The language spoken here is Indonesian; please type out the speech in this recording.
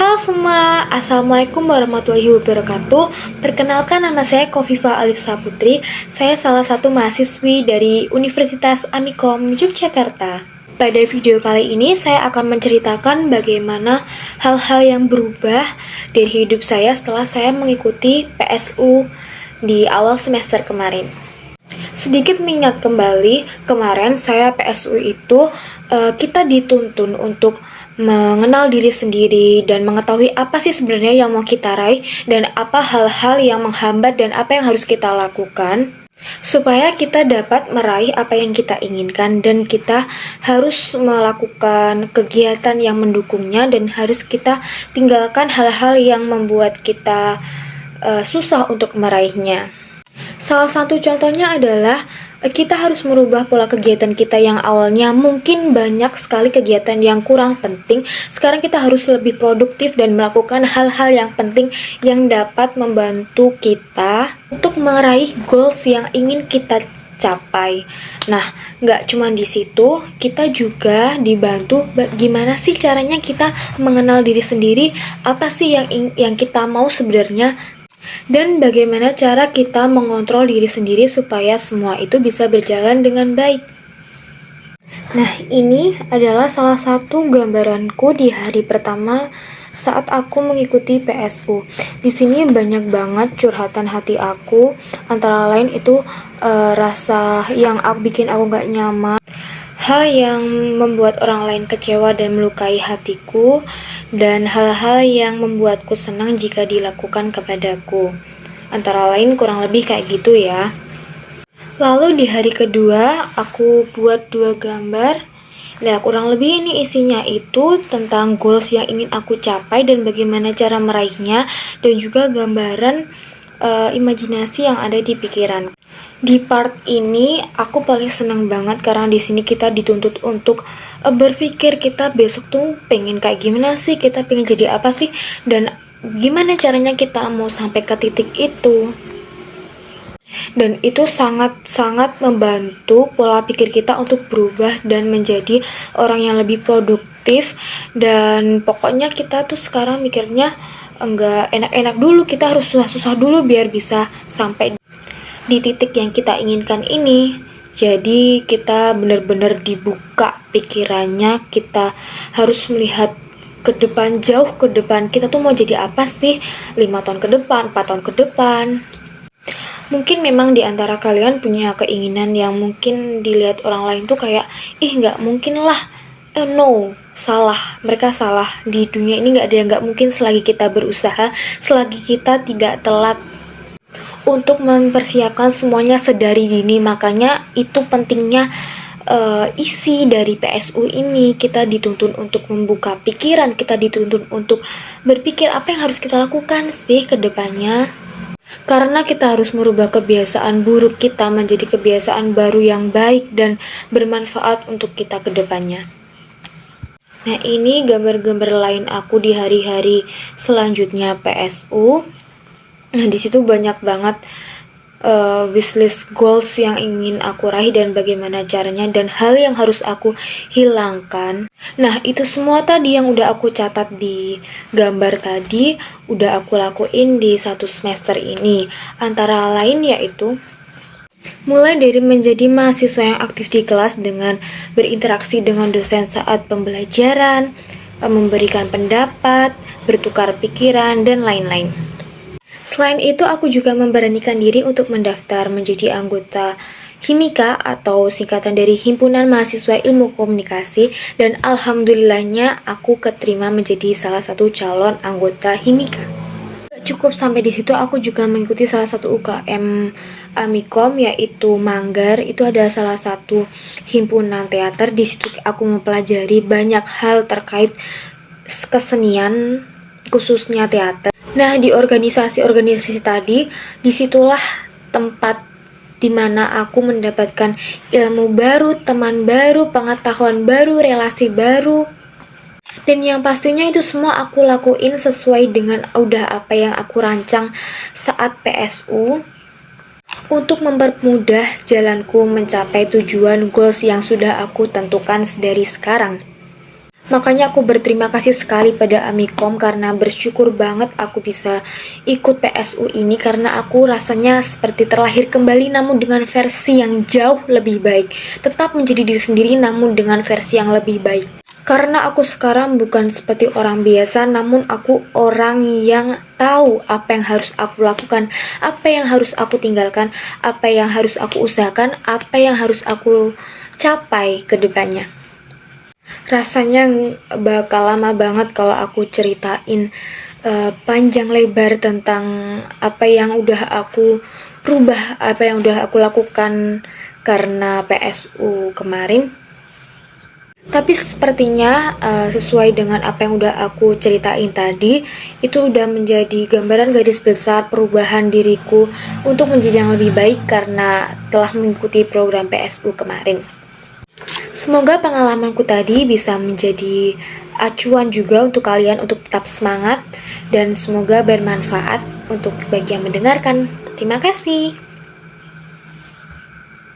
Halo semua, Assalamualaikum warahmatullahi wabarakatuh. Perkenalkan, nama saya Kofifa Alif Saputri. Saya salah satu mahasiswi dari Universitas Amikom Yogyakarta. Pada video kali ini saya akan menceritakan bagaimana hal-hal yang berubah dari hidup saya setelah saya mengikuti PSU di awal semester kemarin. Sedikit mengingat kembali, kemarin saya PSU itu kita dituntun untuk mengenal diri sendiri dan mengetahui apa sih sebenarnya yang mau kita raih dan apa hal-hal yang menghambat dan apa yang harus kita lakukan supaya kita dapat meraih apa yang kita inginkan, dan kita harus melakukan kegiatan yang mendukungnya dan harus kita tinggalkan hal-hal yang membuat kita susah untuk meraihnya. Salah satu contohnya adalah kita harus merubah pola kegiatan kita yang awalnya mungkin banyak sekali kegiatan yang kurang penting. Sekarang kita harus lebih produktif dan melakukan hal-hal yang penting yang dapat membantu kita untuk meraih goals yang ingin kita capai. Nah, nggak cuma di situ, kita juga dibantu gimana sih caranya kita mengenal diri sendiri, apa sih yang kita mau sebenarnya, dan bagaimana cara kita mengontrol diri sendiri supaya semua itu bisa berjalan dengan baik. Nah, ini adalah salah satu gambaranku di hari pertama saat aku mengikuti PSU. Di sini banyak banget curhatan hati aku, antara lain itu rasa yang bikin aku gak nyaman, hal yang membuat orang lain kecewa dan melukai hatiku, dan hal-hal yang membuatku senang jika dilakukan kepadaku. Antara lain kurang lebih kayak gitu ya. Lalu di hari kedua aku buat 2 gambar. Nah, kurang lebih ini isinya itu tentang goals yang ingin aku capai dan bagaimana cara meraihnya, dan juga gambaran imajinasi yang ada di pikiran. Di part ini aku paling senang banget karena di sini kita dituntut untuk berpikir kita besok tuh pengen kayak gimana sih, kita pengen jadi apa sih, dan gimana caranya kita mau sampai ke titik itu. Dan itu sangat-sangat membantu pola pikir kita untuk berubah dan menjadi orang yang lebih produktif. Dan pokoknya kita tuh sekarang mikirnya enggak enak-enak dulu, kita harus susah-susah dulu biar bisa sampai di titik yang kita inginkan ini. Jadi kita benar-benar dibuka pikirannya, kita harus melihat ke depan, jauh ke depan. Kita tuh mau jadi apa sih 5 tahun ke depan, 4 tahun ke depan. Mungkin memang di antara kalian punya keinginan yang mungkin dilihat orang lain tuh kayak, nggak mungkin lah. No, salah. Mereka salah. Di dunia ini nggak ada yang nggak mungkin selagi kita berusaha, selagi kita tidak telat untuk mempersiapkan semuanya sedari dini. Makanya itu pentingnya isi dari PSU ini. Kita dituntun untuk membuka pikiran, kita dituntun untuk berpikir apa yang harus kita lakukan sih ke depannya. Karena kita harus merubah kebiasaan buruk kita menjadi kebiasaan baru yang baik dan bermanfaat untuk kita ke depannya. Nah, ini gambar-gambar lain aku di hari-hari selanjutnya PSU. Nah, di situ banyak banget wishlist goals yang ingin aku raih dan bagaimana caranya dan hal yang harus aku hilangkan. Nah, itu semua tadi yang udah aku catat di gambar tadi, udah aku lakuin di 1 semester ini. Antara lain yaitu mulai dari menjadi mahasiswa yang aktif di kelas dengan berinteraksi dengan dosen saat pembelajaran, memberikan pendapat, bertukar pikiran, dan lain-lain. Selain itu, aku juga memberanikan diri untuk mendaftar menjadi anggota Himika atau singkatan dari Himpunan Mahasiswa Ilmu Komunikasi, dan alhamdulillahnya aku keterima menjadi salah satu calon anggota Himika. Cukup sampai di situ, aku juga mengikuti salah satu UKM Amikom yaitu Manggar. Itu ada salah satu himpunan teater. Di situ aku mempelajari banyak hal terkait kesenian, khususnya teater. Nah, di organisasi-organisasi tadi, disitulah tempat dimana aku mendapatkan ilmu baru, teman baru, pengetahuan baru, relasi baru. Dan yang pastinya itu semua aku lakuin sesuai dengan udah apa yang aku rancang saat PSU untuk mempermudah jalanku mencapai tujuan goals yang sudah aku tentukan dari sekarang. Makanya aku berterima kasih sekali pada Amikom karena bersyukur banget aku bisa ikut PSU ini karena aku rasanya seperti terlahir kembali namun dengan versi yang jauh lebih baik. Tetap menjadi diri sendiri namun dengan versi yang lebih baik. Karena aku sekarang bukan seperti orang biasa namun aku orang yang tahu apa yang harus aku lakukan, apa yang harus aku tinggalkan, apa yang harus aku usahakan, apa yang harus aku capai ke depannya. Rasanya bakal lama banget kalau aku ceritain panjang lebar tentang apa yang udah aku rubah, apa yang udah aku lakukan karena PSU kemarin. Tapi sepertinya sesuai dengan apa yang udah aku ceritain tadi, itu udah menjadi gambaran garis besar perubahan diriku untuk menjadi yang lebih baik karena telah mengikuti program PSU kemarin. Semoga pengalamanku tadi bisa menjadi acuan juga untuk kalian untuk tetap semangat dan semoga bermanfaat untuk bagi yang mendengarkan. Terima kasih.